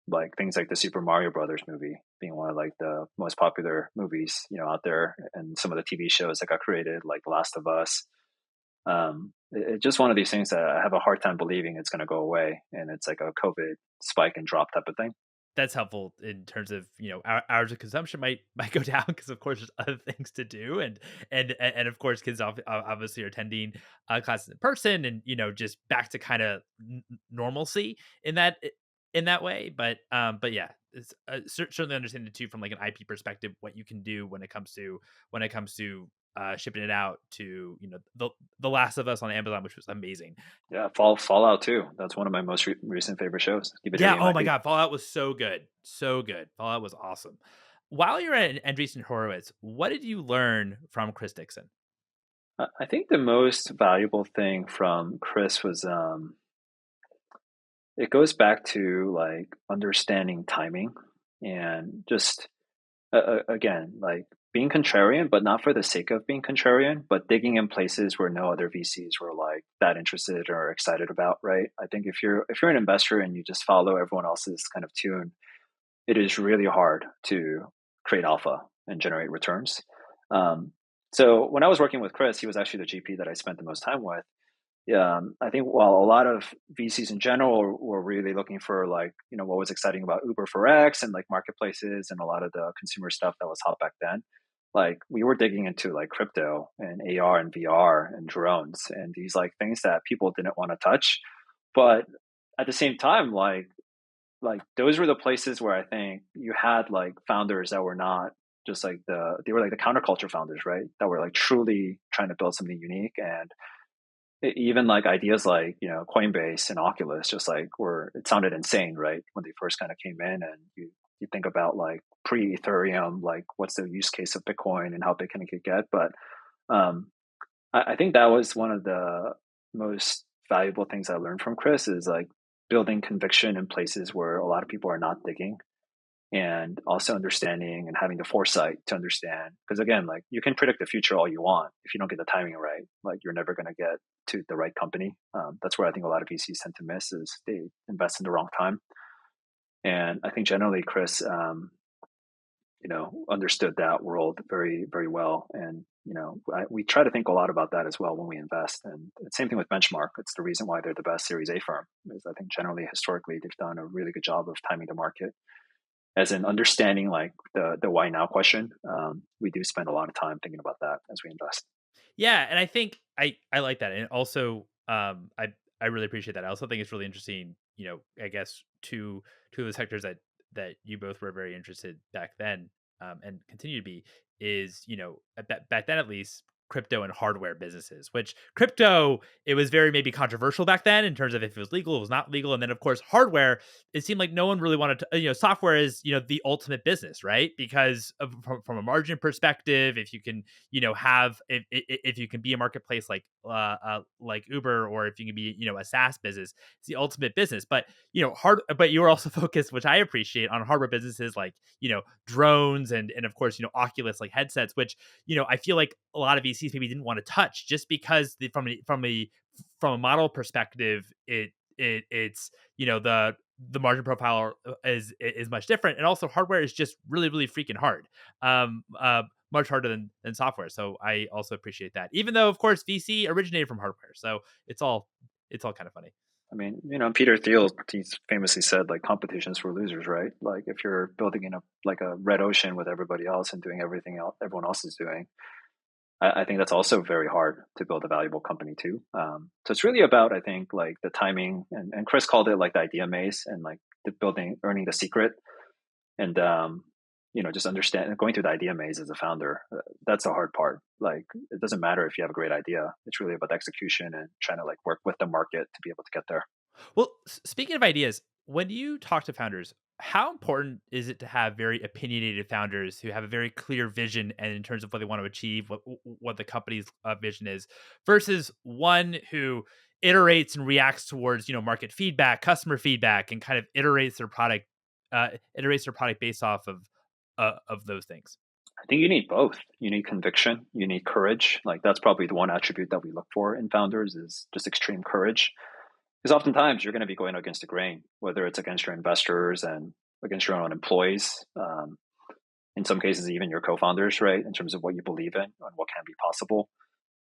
like things like the Super Mario Brothers movie being one of like the most popular movies out there, and some of the TV shows that got created, like The Last of Us. It's just one of these things that I have a hard time believing it's going to go away, and it's like a COVID spike and drop type of thing. That's helpful in terms of hours of consumption might go down because of course there's other things to do, and of course kids obviously are attending classes in person, and just back to kind of normalcy in that way. But yeah, it's certainly understanding too from like an IP perspective what you can do when it comes to shipping it out to the Last of Us on Amazon, which was amazing. Yeah, Fallout too. That's one of my most recent favorite shows. Keep it Yeah, hitting oh my IP. god, Fallout was so good. So good. Fallout was awesome. While you're at Andreessen Horowitz, what did you learn from Chris Dixon? I think the most valuable thing from Chris was it goes back to like understanding timing and just again like being contrarian, but not for the sake of being contrarian, but digging in places where no other VCs were like that interested or excited about. Right? I think if you're an investor and you just follow everyone else's kind of tune, it is really hard to create alpha and generate returns. Um, so when I was working with Chris, he was actually the GP that I spent the most time with. I think while a lot of VCs in general were really looking for like, what was exciting about Uber for X and like marketplaces and a lot of the consumer stuff that was hot back then, like we were digging into like crypto and AR and VR and drones and these like things that people didn't want to touch. But at the same time, like those were the places where I think you had like founders that were not just like they were like the counterculture founders, right? That were like truly trying to build something unique. And even like ideas like Coinbase and Oculus just like were, it sounded insane, right, when they first kind of came in. And you think about like pre Ethereum, like what's the use case of Bitcoin and how big can it could get. But um I think that was one of the most valuable things I learned from Chris is like building conviction in places where a lot of people are not digging, and also understanding and having the foresight to understand, because again, like you can predict the future all you want, if you don't get the timing right, like you're never going to get to the right company. That's where I think a lot of VCs tend to miss, is they invest in the wrong time. And I think generally Chris understood that world very very well. And we try to think a lot about that as well when we invest. And the same thing with Benchmark. It's the reason why they're the best Series A firm, is I think generally historically they've done a really good job of timing the market, as in understanding like the why now question. We do spend a lot of time thinking about that as we invest. Yeah, and I think I like that, and also I really appreciate that. I also think it's really interesting. I guess two of the sectors that you both were very interested back then, and continue to be, is back then at least, crypto and hardware businesses. Which crypto, it was very maybe controversial back then in terms of if it was legal, it was not legal, and then of course hardware, it seemed like no one really wanted to. Software is the ultimate business, right? Because from a margin perspective, if you can have if you can be a marketplace like like Uber, or if you can be, a SaaS business, it's the ultimate business. But but you are also focused, which I appreciate, on hardware businesses like drones and of course Oculus like headsets, which I feel like a lot of VCs maybe didn't want to touch just because from a model perspective, it's the margin profile is much different, and also hardware is just really really freaking hard. Um, uh, Much harder than software. So I also appreciate that. Even though, of course, VC originated from hardware, so it's all kind of funny. I mean, Peter Thiel, he's famously said like competition's for losers, right? Like if you're building in a red ocean with everybody else and doing everything else everyone else is doing, I think that's also very hard to build a valuable company too. So it's really about, I think, like the timing, and Chris called it like the idea maze, and like the earning the secret, and just understand going through the idea maze as a founder. That's the hard part. Like it doesn't matter if you have a great idea; it's really about the execution and trying to like work with the market to be able to get there. Well, speaking of ideas, when you talk to founders, how important is it to have very opinionated founders who have a very clear vision and in terms of what they want to achieve, what the company's vision is, versus one who iterates and reacts towards market feedback, customer feedback, and kind of iterates their product based off of those things. I think you need both. You need conviction. You need courage. Like that's probably the one attribute that we look for in founders is just extreme courage. Because oftentimes you're going to be going against the grain, whether it's against your investors and against your own employees. In some cases, even your co-founders, right? In terms of what you believe in and what can be possible.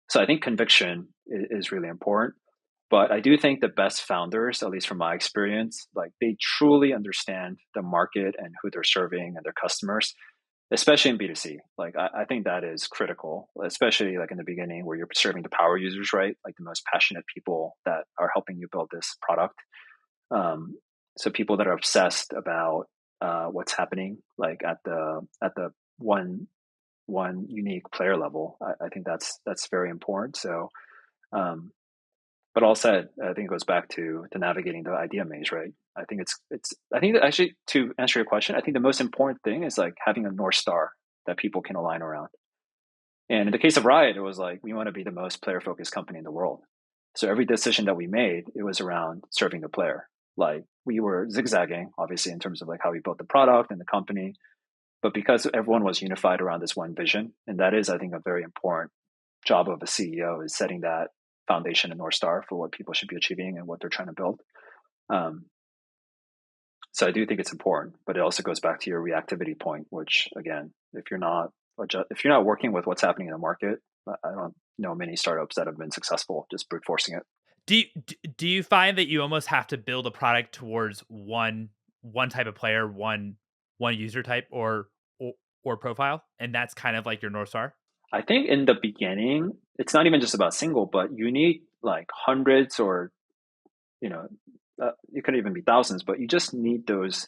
So I think conviction is really important. But I do think the best founders, at least from my experience, like they truly understand the market and who they're serving and their customers, especially in B2C. Like I think that is critical, especially like in the beginning where you're serving the power users, right? Like the most passionate people that are helping you build this product. Um, so people that are obsessed about what's happening, like at the one unique player level, I think that's very important. So, um, but all said, I think it goes back to navigating the idea maze, right? I think it's I think that actually, to answer your question, I think the most important thing is like having a North Star that people can align around. And in the case of Riot, it was like we want to be the most player focused company in the world. So every decision that we made, it was around serving the player. Like we were zigzagging, obviously, in terms of like how we built the product and the company, but because everyone was unified around this one vision, and that is, I think, a very important job of a CEO is setting that foundation and North Star for what people should be achieving and what they're trying to build. Um, so I do think it's important, but it also goes back to your reactivity point, which again, if you're not working with what's happening in the market, I don't know many startups that have been successful just brute forcing it. Do you find that you almost have to build a product towards one type of player, one user type, or profile, and that's kind of like your North Star? I think in the beginning, it's not even just about single, but you need like hundreds or you know, it could even be thousands, but you just need those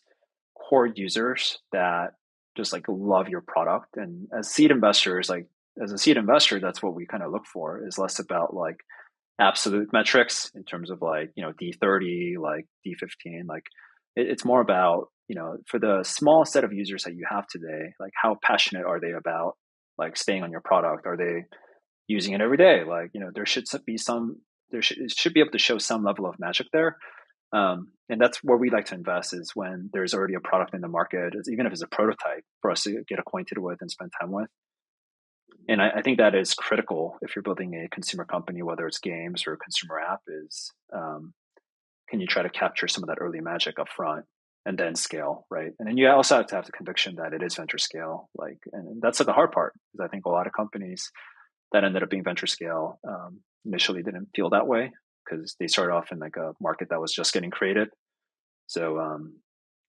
core users that just like love your product. And as seed investors, like as a seed investor, that's what we kind of look for is less about like absolute metrics in terms of like, D30, like D15, like it's more about, for the small set of users that you have today, like how passionate are they about like staying on your product? Are they using it every day? Like, it should be able to show some level of magic there. And that's where we like to invest is when there's already a product in the market, even if it's a prototype for us to get acquainted with and spend time with. And I think that is critical if you're building a consumer company, whether it's games or a consumer app, is can you try to capture some of that early magic up front and then scale, right? And then you also have to have the conviction that it is venture scale. Like, and that's the hard part because I think a lot of companies that ended up being venture scale initially didn't feel that way because they started off in like a market that was just getting created. So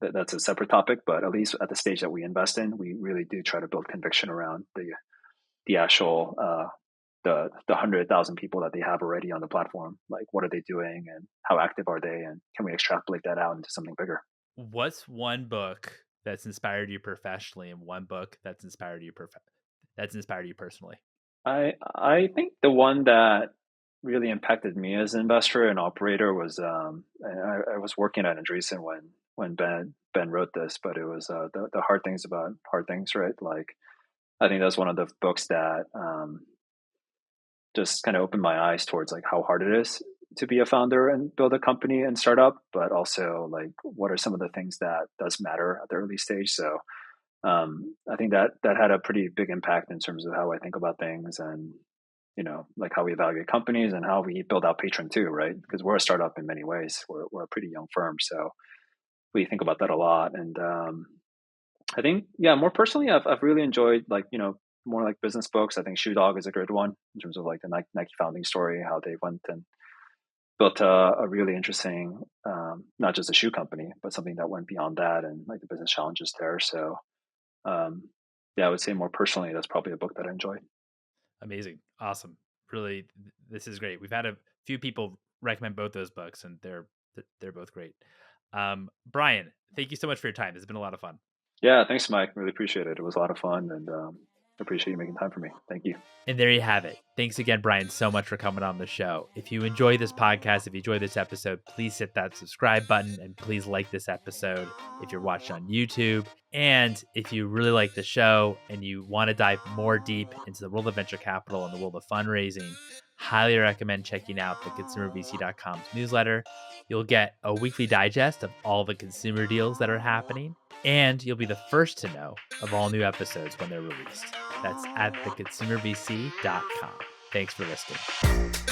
that's a separate topic, but at least at the stage that we invest in, we really do try to build conviction around the actual the 100,000 people that they have already on the platform. Like, what are they doing, and how active are they, and can we extrapolate that out into something bigger? What's one book that's inspired you professionally, and one book that's inspired you personally? I think the one that really impacted me as an investor and operator was I was working at Andreessen when Ben wrote this, but it was the hard things about hard things, right? Like I think that's one of the books that just kind of opened my eyes towards like how hard it is to be a founder and build a company and startup, but also like what are some of the things that does matter at the early stage. So I think that had a pretty big impact in terms of how I think about things, and like how we evaluate companies and how we build out Patron too, right? Because we're a startup in many ways. We're a pretty young firm, so we think about that a lot. And I think, yeah, more personally, I've really enjoyed like more like business books. I think Shoe Dog is a good one in terms of like the Nike founding story, how they went and built a really interesting, not just a shoe company, but something that went beyond that, and like the business challenges there. So um, yeah, I would say more personally, that's probably a book that I enjoyed. Amazing. Awesome. Really, this is great. We've had a few people recommend both those books, and they're both great. Brian, thank you so much for your time. This has been a lot of fun. Yeah, thanks, Mike. Really appreciate it. It was a lot of fun, and appreciate you making time for me. Thank you. And there you have it. Thanks again, Brian, so much for coming on the show. If you enjoy this podcast, if you enjoy this episode, please hit that subscribe button and please like this episode if you're watching on YouTube. And if you really like the show and you want to dive more deep into the world of venture capital and the world of fundraising, highly recommend checking out the consumervc.com's newsletter. You'll get a weekly digest of all the consumer deals that are happening, and you'll be the first to know of all new episodes when they're released. That's at theconsumervc.com. Thanks for listening.